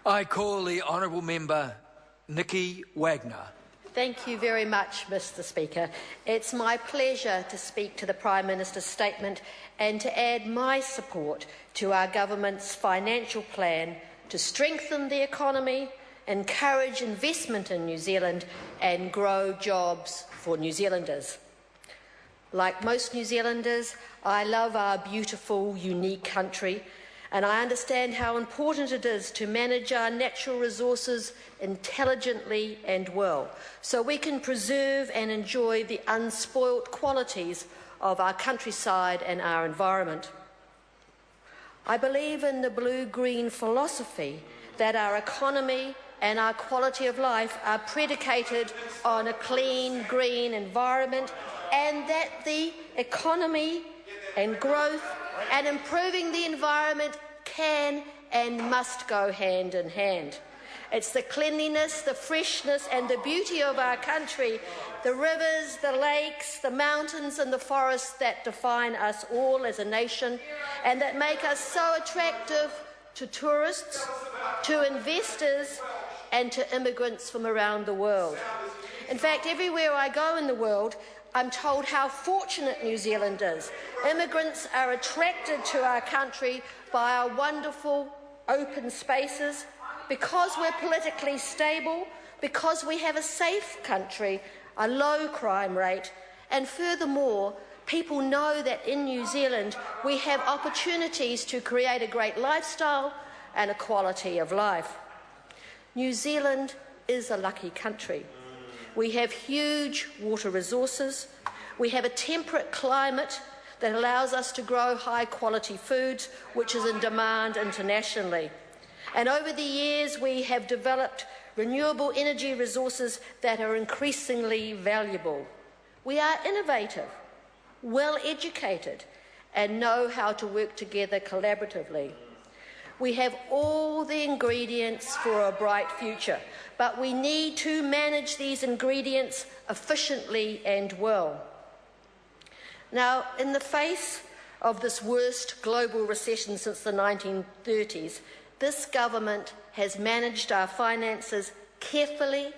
I call the honourable member Nikki Wagner. Thank you very much, Mr Speaker. It's my pleasure to speak to the Prime Minister's statement and to add my support to our government's financial plan to strengthen the economy, encourage investment in New Zealand and grow jobs for New Zealanders. Like most New Zealanders, I love our beautiful, unique country, and I understand how important it is to manage our natural resources intelligently and well, so we can preserve and enjoy the unspoilt qualities of our countryside and our environment. I believe in the blue-green philosophy that our economy and our quality of life are predicated on a clean, green environment, and that the economy and growth and improving the environment can and must go hand in hand. It's the cleanliness, the freshness and the beauty of our country, the rivers, the lakes, the mountains and the forests that define us all as a nation and that make us so attractive to tourists, to investors and to immigrants from around the world. In fact, everywhere I go in the world, I'm told how fortunate New Zealand is. Immigrants are attracted to our country by our wonderful open spaces, because we're politically stable, because we have a safe country, a low crime rate, and furthermore, people know that in New Zealand we have opportunities to create a great lifestyle and a quality of life. New Zealand is a lucky country. We have huge water resources. We have a temperate climate that allows us to grow high-quality foods, which is in demand internationally. And over the years, we have developed renewable energy resources that are increasingly valuable. We are innovative, well-educated, and know how to work together collaboratively. We have all the ingredients for a bright future, but we need to manage these ingredients efficiently and well. Now, in the face of this worst global recession since the 1930s, this government has managed our finances carefully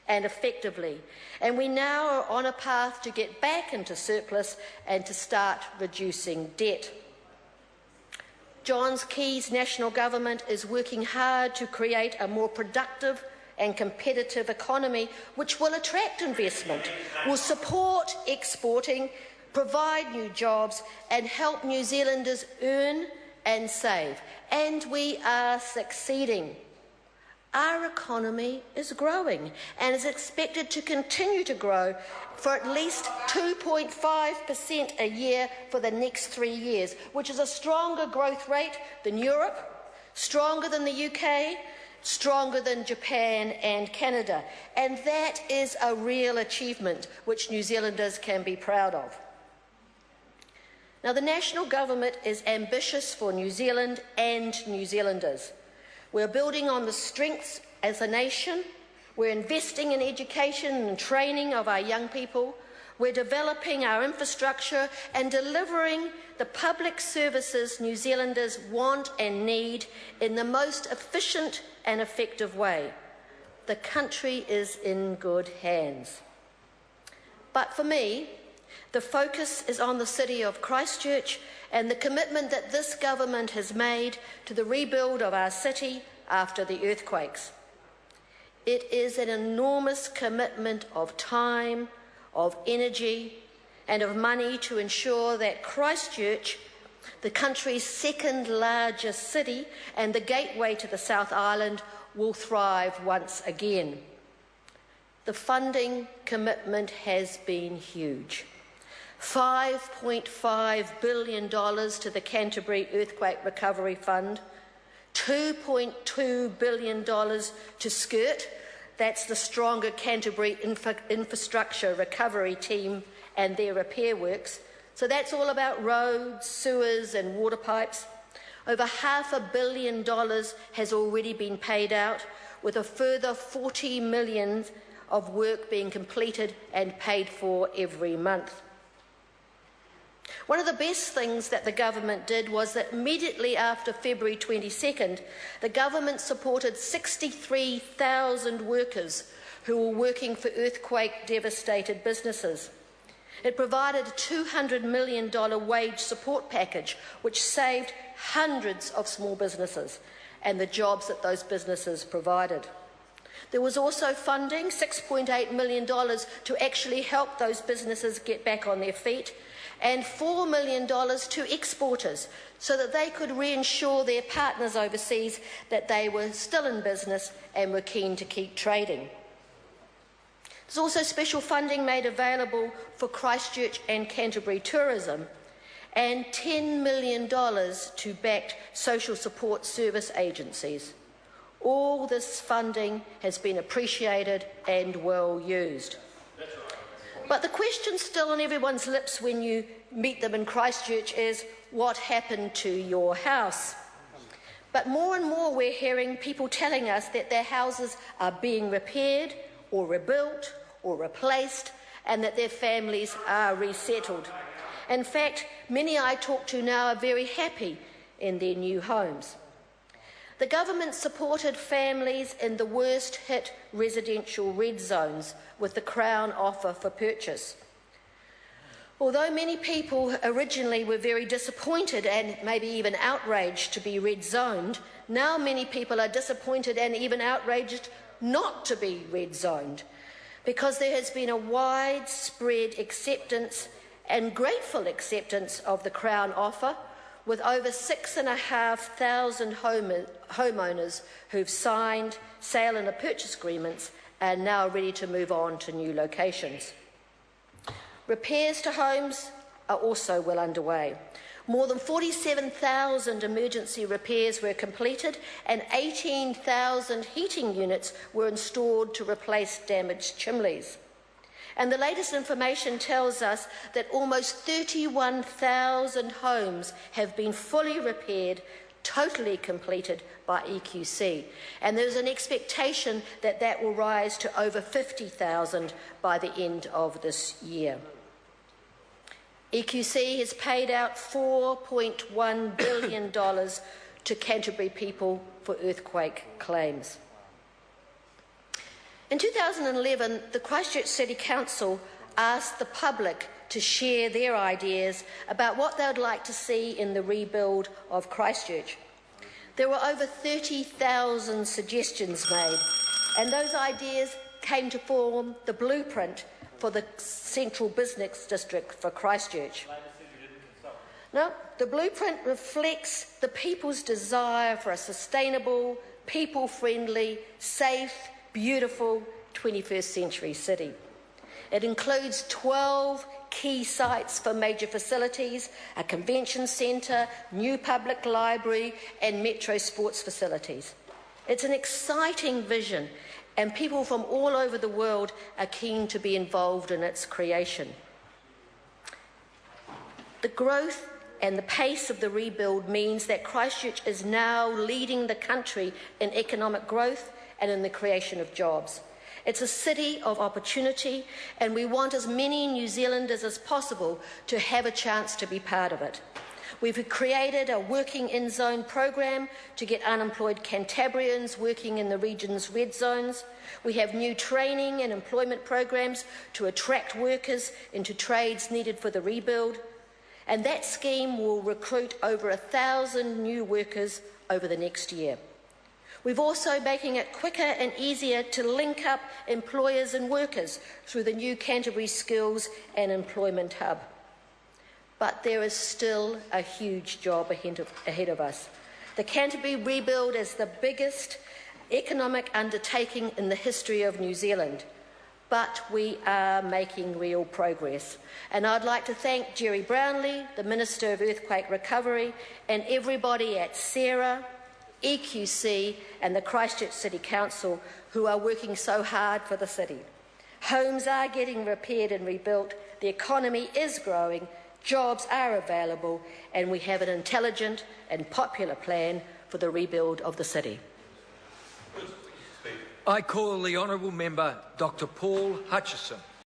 and effectively, and we now are on a path to get back into surplus and to start reducing debt. John Key's national government is working hard to create a more productive and competitive economy which will attract investment, will support exporting, provide new jobs and help New Zealanders earn and save. And we are succeeding. Our economy is growing and is expected to continue to grow for at least 2.5% a year for the next 3 years, which is a stronger growth rate than Europe, stronger than the UK, stronger than Japan and Canada. And that is a real achievement which New Zealanders can be proud of. Now, the national government is ambitious for New Zealand and New Zealanders. We're building on the strengths as a nation. We're investing in education and training of our young people. We're developing our infrastructure and delivering the public services New Zealanders want and need in the most efficient and effective way. The country is in good hands. But for me, the focus is on the city of Christchurch and the commitment that this government has made to the rebuild of our city after the earthquakes. It is an enormous commitment of time, of energy, and of money to ensure that Christchurch, the country's second largest city and the gateway to the South Island, will thrive once again. The funding commitment has been huge. $5.5 billion to the Canterbury Earthquake Recovery Fund, $2.2 billion to SCIRT, that's the Stronger Canterbury Infrastructure Recovery Team and their repair works. So that's all about roads, sewers and water pipes. Over $500 million has already been paid out, with a further $40 million of work being completed and paid for every month. One of the best things that the government did was that immediately after February 22nd, the government supported 63,000 workers who were working for earthquake-devastated businesses. It provided a $200 million wage support package, which saved hundreds of small businesses and the jobs that those businesses provided. There was also funding, $6.8 million, to actually help those businesses get back on their feet, and $4 million to exporters so that they could reinsure their partners overseas that they were still in business and were keen to keep trading. There's also special funding made available for Christchurch and Canterbury tourism, and $10 million to back social support service agencies. All this funding has been appreciated and well used. But the question still on everyone's lips when you meet them in Christchurch is, what happened to your house? But more and more we're hearing people telling us that their houses are being repaired or rebuilt or replaced, and that their families are resettled. In fact, many I talk to now are very happy in their new homes. The government supported families in the worst hit residential red zones with the Crown offer for purchase. Although many people originally were very disappointed and maybe even outraged to be red zoned, now many people are disappointed and even outraged not to be red zoned, because there has been a widespread acceptance and grateful acceptance of the Crown offer, with over 6,500 homeowners who've signed sale and purchase agreements and now ready to move on to new locations. Repairs to homes are also well underway. More than 47,000 emergency repairs were completed and 18,000 heating units were installed to replace damaged chimneys. And the latest information tells us that almost 31,000 homes have been fully repaired, totally completed by EQC. And there's an expectation that that will rise to over 50,000 by the end of this year. EQC has paid out $4.1 billion to Canterbury people for earthquake claims. In 2011, the Christchurch City Council asked the public to share their ideas about what they would like to see in the rebuild of Christchurch. There were over 30,000 suggestions made, and those ideas came to form the blueprint for the Central Business District for Christchurch. No, the blueprint reflects the people's desire for a sustainable, people-friendly, safe, beautiful 21st century city. It includes 12 key sites for major facilities, a convention centre, new public library and metro sports facilities. It's an exciting vision, and people from all over the world are keen to be involved in its creation. The growth and the pace of the rebuild means that Christchurch is now leading the country in economic growth and in the creation of jobs. It's a city of opportunity, and we want as many New Zealanders as possible to have a chance to be part of it. We've created a working in-zone program to get unemployed Cantabrians working in the region's red zones. We have new training and employment programs to attract workers into trades needed for the rebuild. And that scheme will recruit over 1,000 new workers over the next year. We've also making it quicker and easier to link up employers and workers through the new Canterbury Skills and Employment Hub. But there is still a huge job ahead of us. The Canterbury rebuild is the biggest economic undertaking in the history of New Zealand, but we are making real progress. And I'd like to thank Jerry Brownlee, the Minister of Earthquake Recovery, and everybody at SERA, EQC and the Christchurch City Council who are working so hard for the city. Homes are getting repaired and rebuilt, the economy is growing, jobs are available, and we have an intelligent and popular plan for the rebuild of the city. I call the Honourable Member Dr. Paul Hutchison.